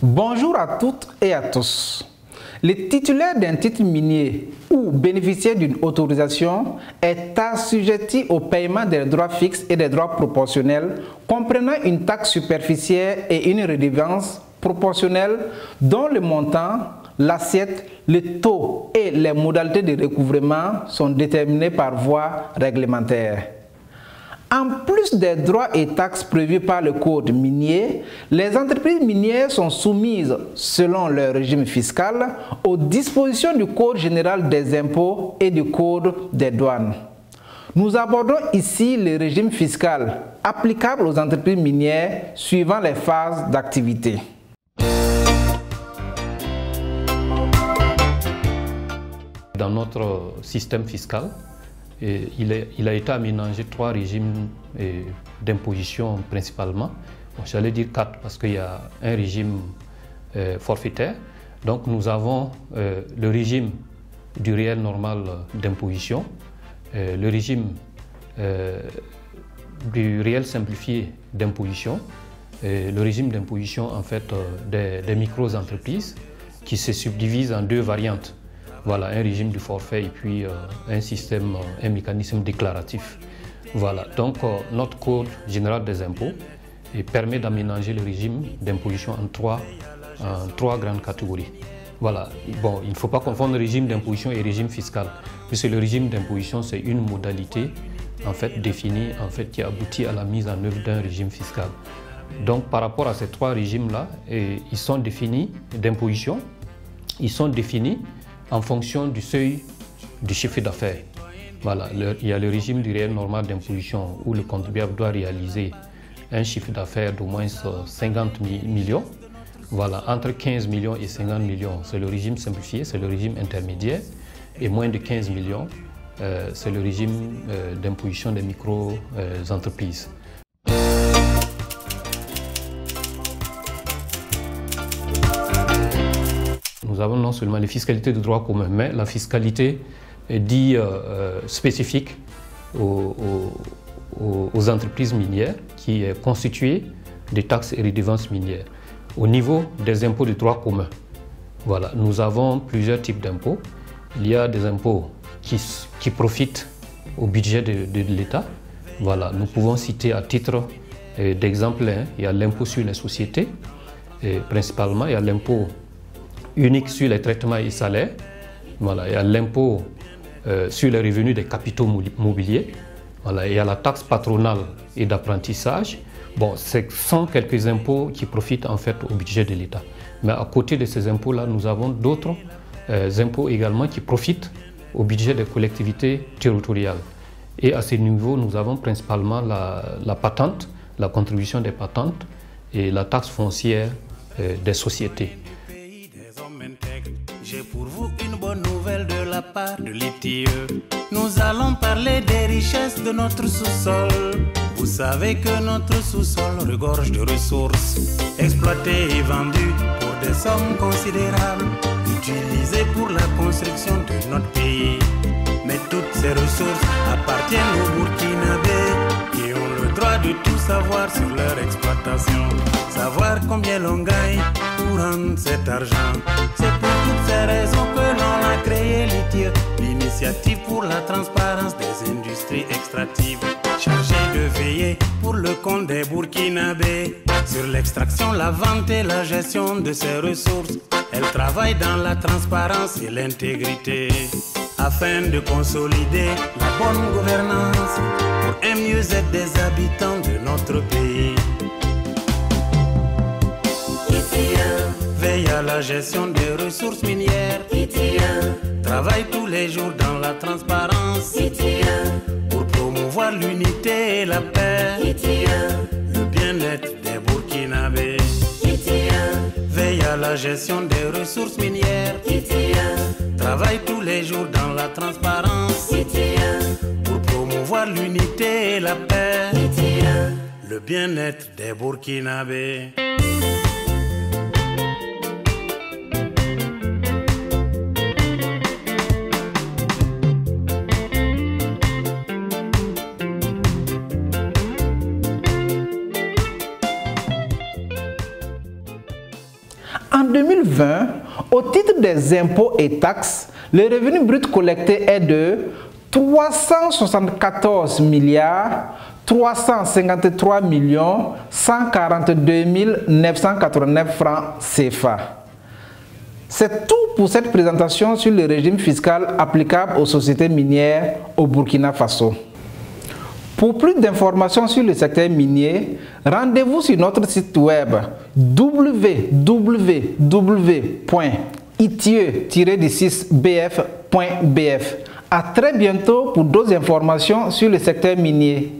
Bonjour à toutes et à tous. Le titulaire d'un titre minier ou bénéficiaire d'une autorisation est assujetti au paiement des droits fixes et des droits proportionnels comprenant une taxe superficielle et une redevance proportionnelle dont le montant, l'assiette, le taux et les modalités de recouvrement sont déterminés par voie réglementaire. En plus des droits et taxes prévus par le code minier, les entreprises minières sont soumises, selon leur régime fiscal, aux dispositions du Code général des impôts et du Code des douanes. Nous abordons ici le régime fiscal applicable aux entreprises minières suivant les phases d'activité. Dans notre système fiscal, il a été aménagé 3 régimes d'imposition principalement. J'allais dire 4 parce qu'il y a un régime forfaitaire. Donc nous avons le régime du réel normal d'imposition, le régime du réel simplifié d'imposition, le régime d'imposition en fait des micro-entreprises qui se subdivise en 2 variantes. Voilà, un régime du forfait et puis un mécanisme déclaratif. Voilà, donc notre Code général des impôts permet d'aménager le régime d'imposition en trois grandes catégories. Voilà, bon, il ne faut pas confondre régime d'imposition et régime fiscal, puisque le régime d'imposition, c'est une modalité en fait, définie qui aboutit à la mise en œuvre d'un régime fiscal. Donc par rapport à ces 3 régimes-là, ils sont définis d'imposition, ils sont définis en fonction du seuil du chiffre d'affaires. Voilà, il y a le régime du réel normal d'imposition où le contribuable doit réaliser un chiffre d'affaires d'au moins 50 millions. Voilà, entre 15 millions et 50 millions, c'est le régime simplifié, c'est le régime intermédiaire. Et moins de 15 millions, c'est le régime d'imposition des micro-entreprises. Nous avons non seulement les fiscalités de droit commun, mais la fiscalité dite spécifique aux entreprises minières qui est constituée des taxes et redevances minières. Au niveau des impôts de droit commun, voilà, nous avons plusieurs types d'impôts. Il y a des impôts qui profitent au budget de l'État. Voilà, nous pouvons citer à titre d'exemple, il y a l'impôt sur les sociétés, principalement, il y a l'impôt unique sur les traitements et salaires. Voilà, il y a l'impôt sur les revenus des capitaux mobiliers. Voilà, il y a la taxe patronale et d'apprentissage. Bon, ce sont quelques impôts qui profitent en fait au budget de l'État. Mais à côté de ces impôts-là, nous avons d'autres impôts également qui profitent au budget des collectivités territoriales. Et à ce niveau, nous avons principalement la patente, la contribution des patentes et la taxe foncière des sociétés. J'ai pour vous une bonne nouvelle de la part de l'ITIE. Nous allons parler des richesses de notre sous-sol. Vous savez que notre sous-sol regorge de ressources exploitées et vendues pour des sommes considérables, utilisées pour la construction de notre pays. Mais toutes ces ressources appartiennent aux Burkinabés qui ont le droit de tout savoir sur leur exploitation. Savoir combien l'on gagne pour rendre cet argent. C'est pour toutes ces raisons que l'on a créé l'ITIE, l'initiative pour la transparence des industries extractives, chargée de veiller pour le compte des Burkinabés sur l'extraction, la vente et la gestion de ces ressources. Elle travaille dans la transparence et l'intégrité afin de consolider la bonne gouvernance pour un mieux-être des habitants de notre pays. Veille à la gestion des ressources minières. Travaille tous les jours dans la transparence pour promouvoir l'unité et la paix, le bien-être des Burkinabés. Veille à la gestion des ressources minières. Travaille tous les jours dans la transparence pour promouvoir l'unité et la paix, le bien-être des Burkinabés. 2020, au titre des impôts et taxes, le revenu brut collecté est de 374 353 142 989 francs CFA. C'est tout pour cette présentation sur le régime fiscal applicable aux sociétés minières au Burkina Faso. Pour plus d'informations sur le secteur minier, rendez-vous sur notre site web www.itie-bf.bf. À très bientôt pour d'autres informations sur le secteur minier.